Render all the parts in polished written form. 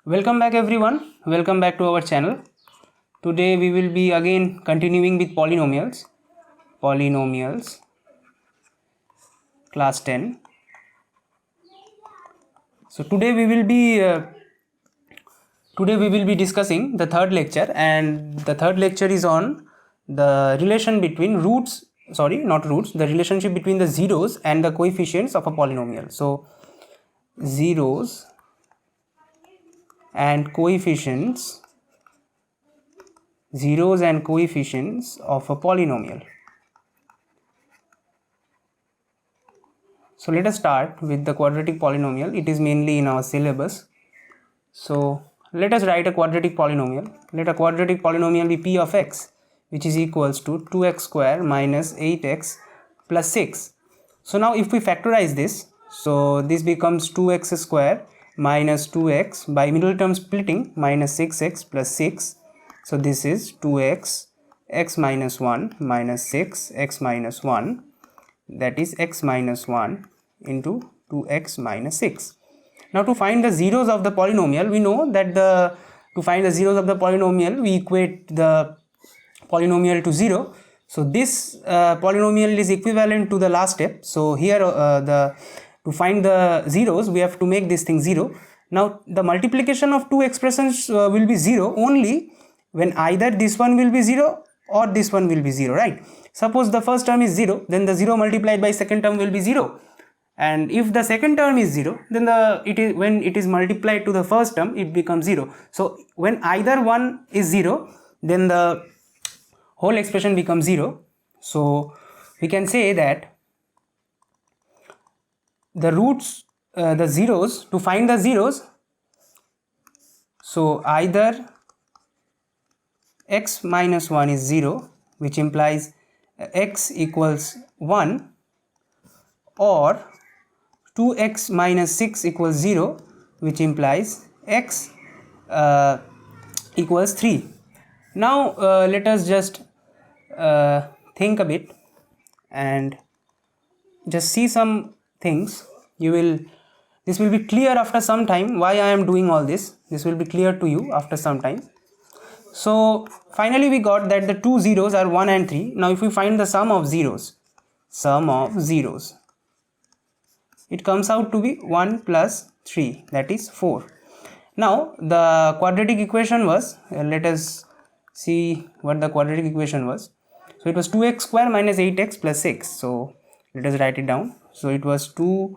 Welcome back everyone. Welcome back to our channel. Today we will be again continuing with polynomials. Polynomials class 10. So today we will be discussing the third lecture, and the third lecture is on the relation between the relationship between the zeros and the coefficients of a polynomial. So zeros and coefficients of a polynomial. So let us start with the quadratic polynomial. It is mainly in our syllabus. So let us write a quadratic polynomial. Let a quadratic polynomial be p of x, which is equals to 2x square minus 8x plus 6. So now if we factorize this, so this becomes 2x square minus 2x, by middle term splitting, minus 6x plus 6. So this is 2x x minus 1 minus 6 x minus 1, that is x minus 1 into 2x minus 6. Now to find the zeros of the polynomial, we know that to find the zeros of the polynomial, we equate the polynomial to 0. So this polynomial is equivalent to the last step. So here to find the zeros, we have to make this thing 0. Now the multiplication of two expressions will be 0 only when either this one will be 0 or this one will be 0, right? Suppose the first term is 0, then the 0 multiplied by second term will be 0. And if the second term is 0, then when it is multiplied to the first term, it becomes 0. So when either one is 0, then the whole expression becomes 0. So we can say that the zeros, to find the zeros, so either x minus 1 is 0, which implies x equals 1, or 2x minus 6 equals 0, which implies x equals 3. Now let us just think a bit and just see some things. This will be clear after some time why I am doing all this. This will be clear to you after some time. So finally we got that the two zeros are 1 and 3. Now if we find the sum of zeros, it comes out to be 1 plus 3, that is 4. Now the quadratic equation was, let us see what the quadratic equation was. So it was 2x square minus 8x plus 6. So let us write it down. So it was 2x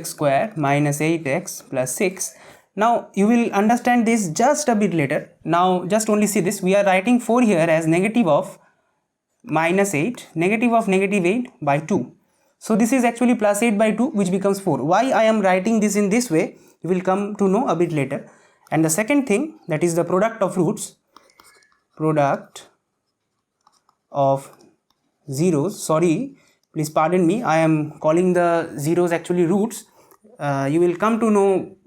square minus 8x plus 6. Now you will understand this just a bit later. Now just only see this. We are writing 4 here as negative of minus 8, negative of negative 8 by 2. So this is actually plus 8 by 2, which becomes 4. Why I am writing this in this way, you will come to know a bit later. And the second thing, that is the product of roots. Product of zeros, sorry, please pardon me, I am calling the zeros actually roots. You will come to know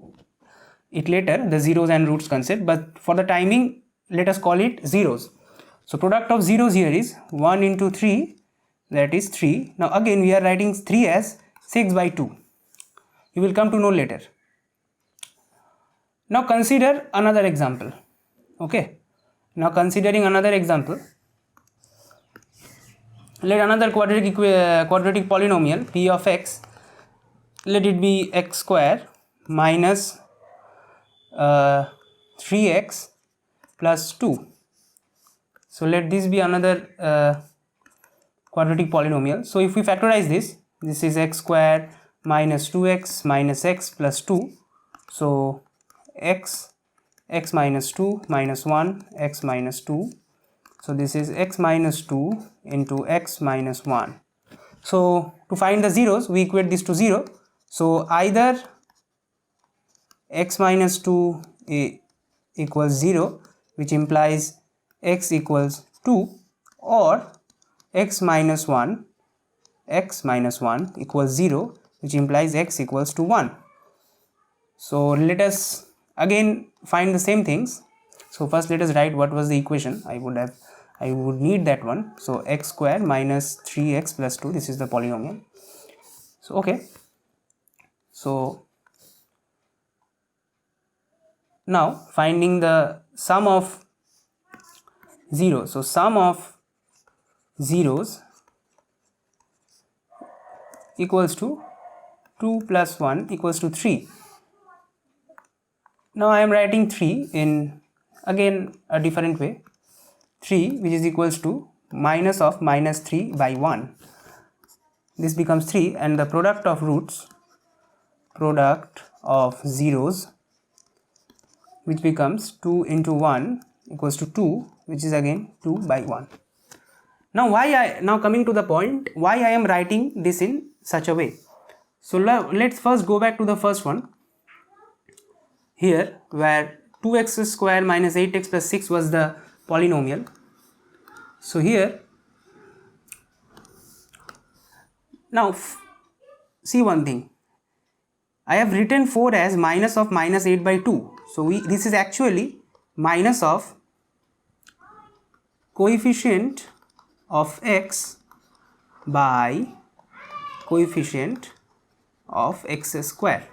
it later, the zeros and roots concept, but for the timing, let us call it zeros. So product of zeros here is 1 into 3, that is 3. Now again we are writing 3 as 6 by 2. You will come to know later. Now consider another example. Okay. Now considering another example, let another quadratic polynomial p of x, let it be x square minus 3x plus 2. So let this be another quadratic polynomial. So if we factorize this is x square minus 2x minus x plus 2. So x minus 2 minus 1 x minus 2. So this is x minus 2 into x minus 1. So to find the zeros, we equate this to 0. So either x minus 2 equals 0, which implies x equals 2, or x minus 1 equals 0, which implies x equals to 1. So let us again find the same things. So first let us write what was the equation. I would need that one. So x square minus 3x plus 2, this is the polynomial. So okay, so Now finding the sum of zeros. So sum of zeros equals to 2 plus 1 equals to 3. Now I am writing 3 in again a different way. 3, which is equals to minus of minus 3 by 1. This becomes 3, and the product of roots, product of zeros, which becomes 2 into 1 equals to 2, which is again 2 by 1. Now coming to the point why I am writing this in such a way. So let's first go back to the first one here, where 2x square minus 8x plus 6 was the polynomial. So here now see one thing, I have written 4 as minus of minus 8 by 2. So this is actually minus of coefficient of x by coefficient of x square.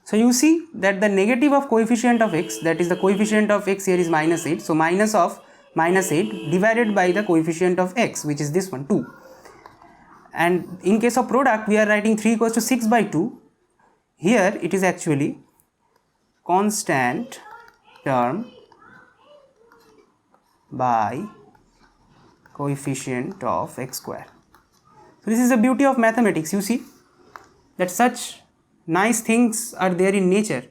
So you see that the negative of coefficient of x, that is the coefficient of x here is minus 8. So minus of minus 8 divided by the coefficient of x, which is this one 2. And in case of product we are writing 3 equals to 6 by 2. Here it is actually constant term by coefficient of x square. So this is the beauty of mathematics. You see that such nice things are there in nature.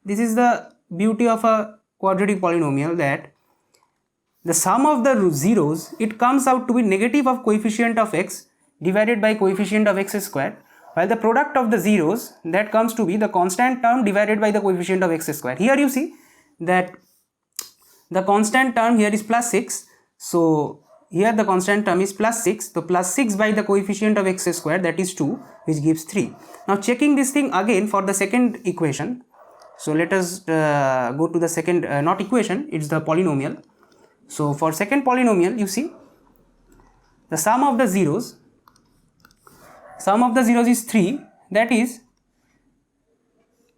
This is the beauty of a quadratic polynomial, that the sum of the zeros, it comes out to be negative of coefficient of x divided by coefficient of x square, while the product of the zeros, that comes to be the constant term divided by the coefficient of x square. Here you see that the constant term here is plus 6. So here the constant term is plus 6. So plus 6 by the coefficient of x square, that is 2, which gives 3. Now checking this thing again for the second equation. So let us go to the second, not equation, it's the polynomial. So for second polynomial, you see the sum of the zeros is 3, that is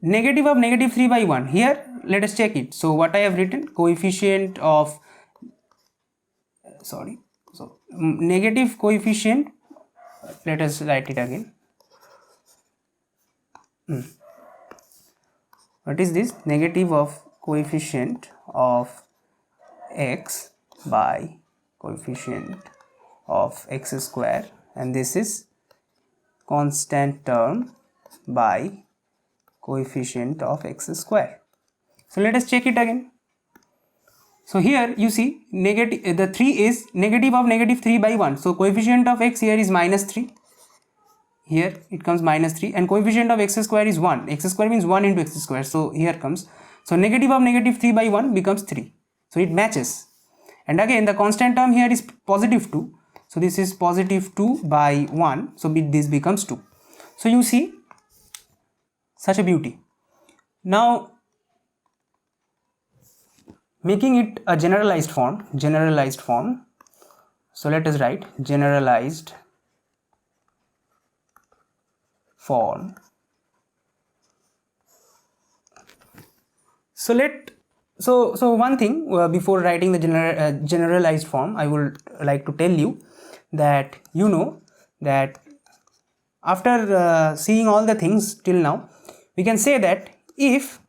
negative of negative 3 by 1. Here let us check it. So what I have written, coefficient of negative coefficient, let us write it again. What is this? Negative of coefficient of x by coefficient of x square, and this is constant term by coefficient of x square. So let us check it again. So here you see negative, the 3 is negative of negative 3 by 1. So coefficient of x here is minus 3. Here it comes minus 3, and coefficient of x square is 1. X square means 1 into x square. So here comes, so negative of negative 3 by 1 becomes 3. So it matches. And again the constant term here is positive 2. So this is positive 2 by 1. So this becomes 2. So you see such a beauty. Now making it a generalized form. So let us write generalized form. So one thing before writing the generalized form, I would like to tell you that that after seeing all the things till now, we can say that if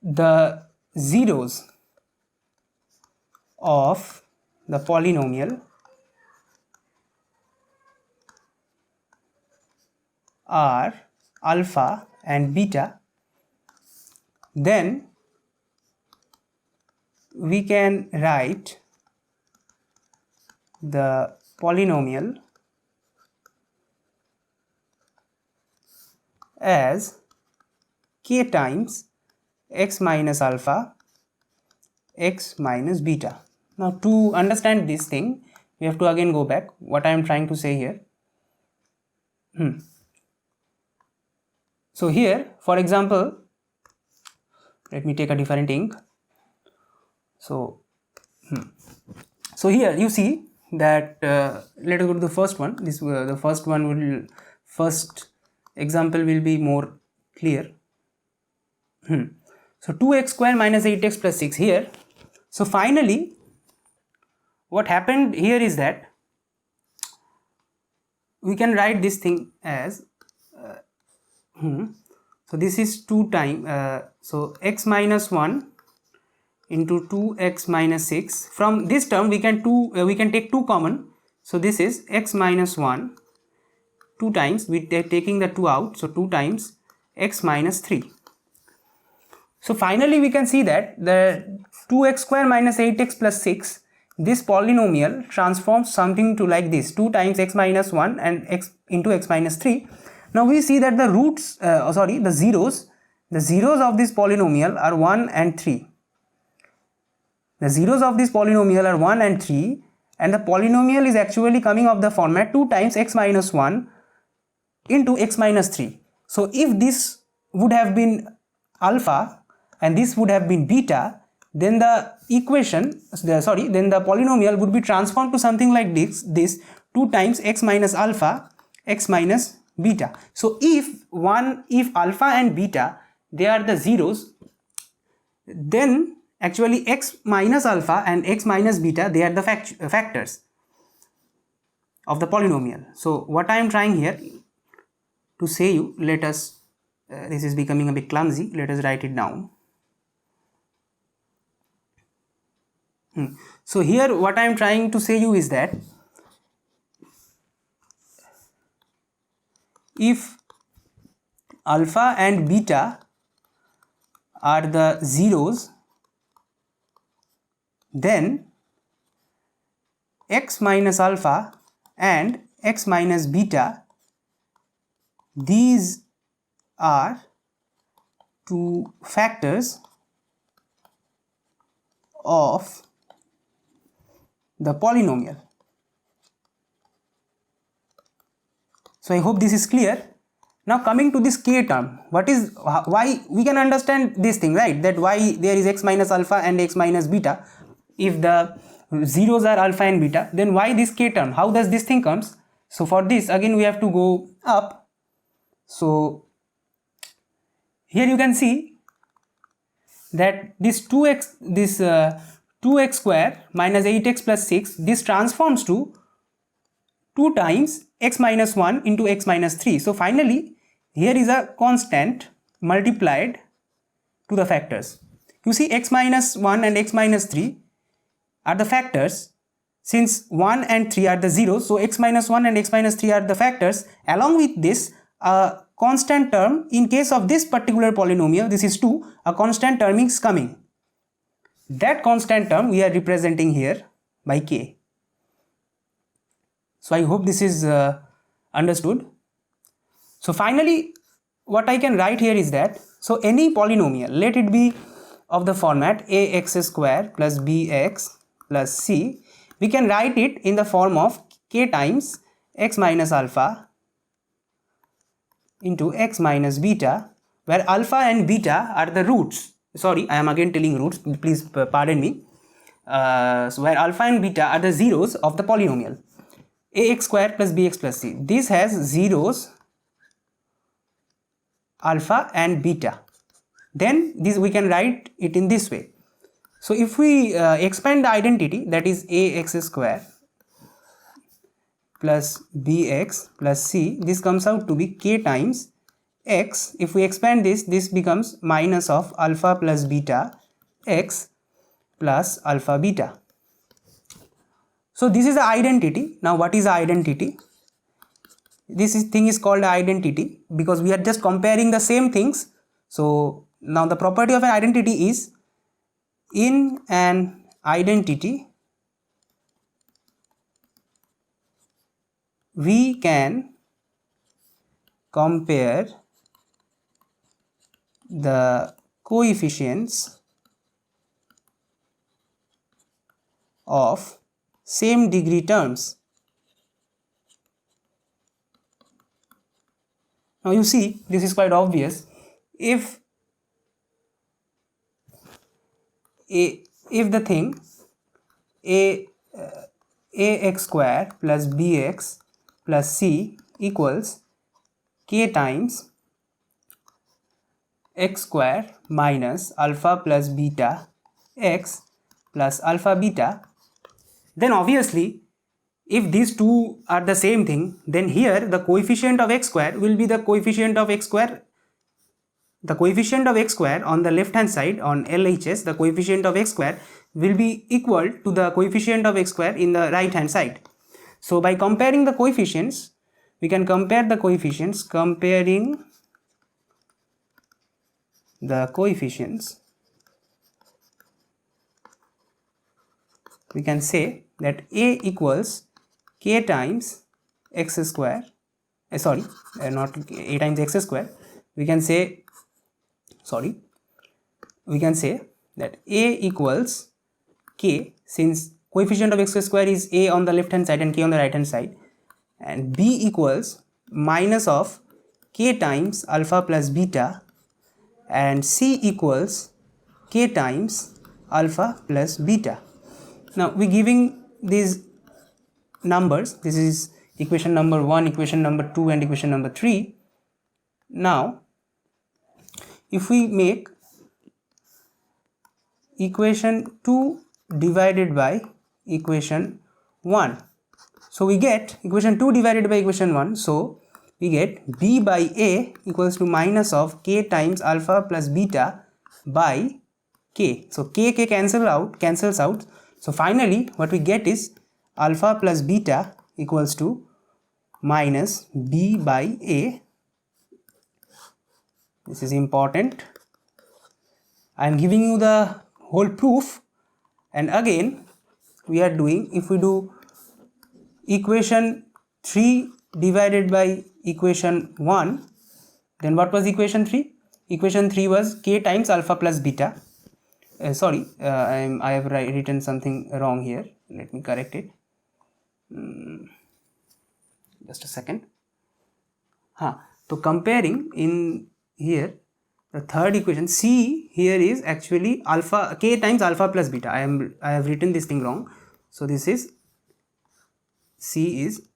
the zeros of the polynomial are alpha and beta, then we can write the polynomial as k times x minus alpha, x minus beta. Now to understand this thing, we have to again go back what I am trying to say here. So here, for example, let me take a different ink. So here you see that let us go to the first one. The first example will be more clear. So 2x square minus 8x plus 6 here. So finally what happened here is that we can write this thing as so this is 2 times so x minus 1 into 2x minus 6. From this term we can take 2 common, so this is x minus 1 2 times, we are taking the 2 out, so 2 times x minus 3. So finally we can see that the 2x square minus 8x plus 6, this polynomial transforms something to like this, 2 times x minus 1 and x into x minus 3. Now we see that the roots the zeros of this polynomial are 1 and 3. The zeros of this polynomial are 1 and 3, and the polynomial is actually coming of the format 2 times x minus 1 into x minus 3. So if this would have been alpha and this would have been beta, then the polynomial would be transformed to something like this 2 times x minus alpha x minus beta. So if alpha and beta, they are the zeros, then actually x minus alpha and x minus beta, they are the factors of the polynomial. So what I am trying here to say you, let us this is becoming a bit clumsy, let us write it down. So here what I am trying to say you is that if alpha and beta are the zeros, then x minus alpha and x minus beta, these are two factors of the polynomial. So I hope this is clear. Now coming to this k term, why we can understand this thing, right? That why there is x minus alpha and x minus beta. If the zeros are alpha and beta, then why this k term? How does this thing comes? So for this again we have to go up. So here you can see that this 2x square minus 8x plus 6, this transforms to 2 times x minus 1 into x minus 3. So finally here is a constant multiplied to the factors. You see x minus 1 and x minus 3 are the factors. Since 1 and 3 are the zeros, so x minus 1 and x minus 3 are the factors. Along with this, a constant term, in case of this particular polynomial, this is 2, a constant term is coming. That constant term we are representing here by k. So I hope this is understood. So finally what I can write here is that, so any polynomial, let it be of the format ax square plus bx plus c, we can write it in the form of k times x minus alpha into x minus beta, where alpha and beta are the roots. Sorry, I am again telling roots, please pardon me. So where alpha and beta are the zeros of the polynomial ax square plus bx plus c. This has zeros alpha and beta. Then this we can write it in this way. So if we expand the identity, that is ax square plus bx plus c, this comes out to be k times x. If we expand this, this becomes minus of alpha plus beta x plus alpha beta. So this is the identity. Now what is the identity? Thing is called identity because we are just comparing the same things. So now the property of an identity is, in an identity we can compare the coefficients of same degree terms. Now you see, this is quite obvious. If the thing ax square plus bx plus c equals k times x square minus alpha plus beta x plus alpha beta, then obviously if these two are the same thing, then here the coefficient of x square will be the coefficient of x square. The coefficient of x square on the left hand side on LHS, the coefficient of x square will be equal to the coefficient of x square in the right hand side. So by comparing the coefficients, we can compare the coefficients. Comparing the coefficients, we can say that a equals k times x square, not a times x square, we can say that a equals k, since coefficient of x square is a on the left hand side and k on the right hand side, and b equals minus of k times alpha plus beta, and c equals k times alpha plus beta. Now we giving these numbers, this is equation number 1, equation number 2 and equation number 3. Now if we make equation 2 divided by equation 1, so we get equation 2 divided by equation 1, so we get b by a equals to minus of k times alpha plus beta by k. So k cancels out. So finally what we get is alpha plus beta equals to minus b by a. This is important. I am giving you the whole proof, and again we are doing, if we do equation 3 divided by equation 1, then what was equation 3? Equation 3 was k times alpha plus beta. I have written something wrong here, let me correct it. Just a second. So comparing in here, the third equation, c here is actually alpha k times alpha plus beta. I have written this thing wrong. So this is c is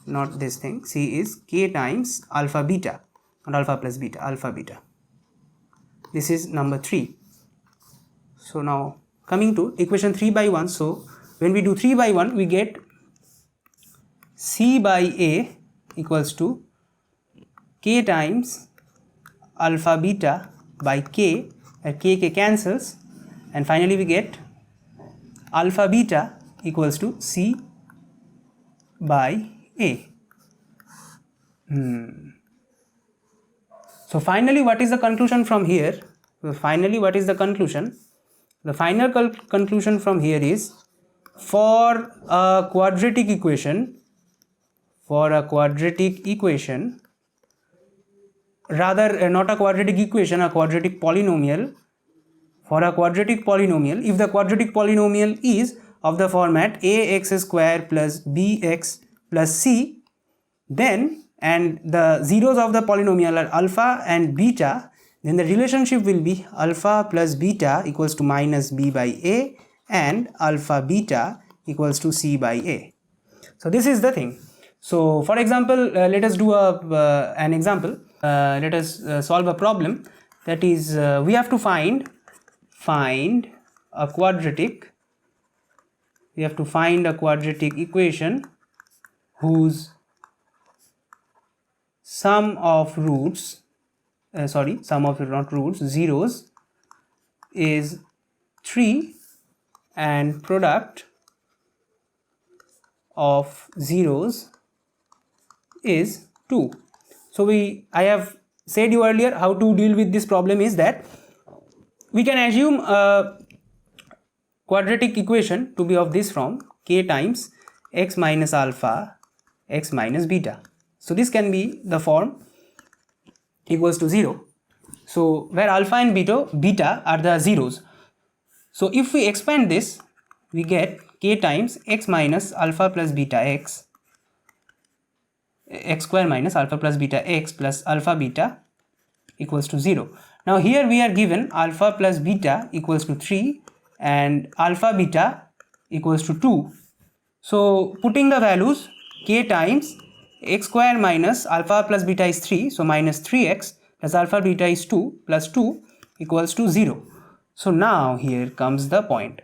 not this thing, c is k times alpha beta, not alpha plus beta, alpha beta. This is number 3. So now coming to equation 3 by 1, so when we do 3 by 1, we get c by a equals to k times alpha beta by k, k cancels, and finally we get alpha beta equals to c by a. So finally what is the conclusion from here? The final conclusion from here is, for a quadratic equation, rather not a quadratic equation, a quadratic polynomial, for a quadratic polynomial, if the quadratic polynomial is of the format ax square plus bx plus c, then, and the zeros of the polynomial are alpha and beta, then the relationship will be alpha plus beta equals to minus b by a, and alpha beta equals to c by a. So this is the thing. So for example, let us do an example. Let us solve a problem, that is we have to find a quadratic equation whose zeros is 3 and product of zeros is 2. So I have said you earlier how to deal with this problem is that we can assume a quadratic equation to be of this form, k times x minus alpha x minus beta. So this can be the form equals to 0. So where alpha and beta are the zeros. So if we expand this, we get k times x minus alpha plus beta x square minus alpha plus beta x plus alpha beta equals to 0. Now here we are given alpha plus beta equals to 3 and alpha beta equals to 2. So putting the values, k times x square minus alpha plus beta is 3, so minus 3x plus alpha beta is 2 plus 2 equals to 0. So now here comes the point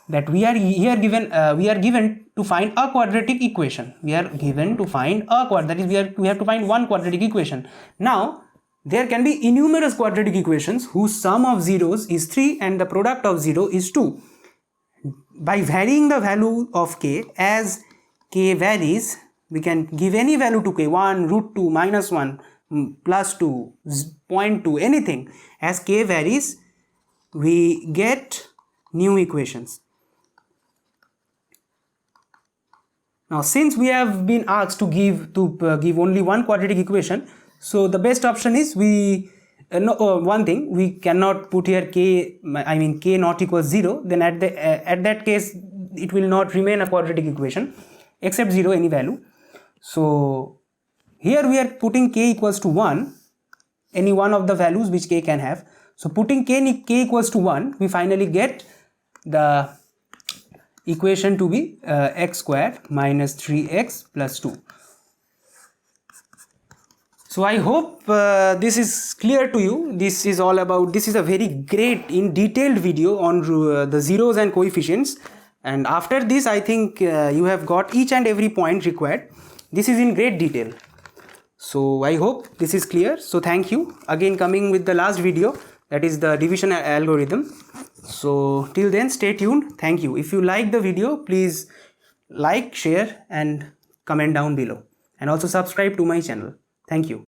that we are given to find a quadratic equation. We are given to find that is we have to find one quadratic equation. Now there can be innumerous quadratic equations whose sum of zeros is 3 and the product of 0 is 2. By varying the value of k, as k varies, we can give any value to k, 1, root 2, minus 1, plus 2, 0.2, anything. As k varies, we get new equations. Now since we have been asked to give only one quadratic equation, so the best option is one thing, we cannot put here k not equals 0, then at that case it will not remain a quadratic equation except 0 any value. So here we are putting k equals to 1, any one of the values which k can have. So putting k equals to 1, we finally get the equation to be x squared minus 3x plus 2. So I hope this is clear to you. This is a very great in detailed video on the zeros and coefficients, and after this I think you have got each and every point required. This is in great detail. So I hope this is clear. So thank you. Again coming with the last video, that is the division algorithm. So till then stay tuned. Thank you. If you like the video, please like, share and comment down below, and also subscribe to my channel. Thank you.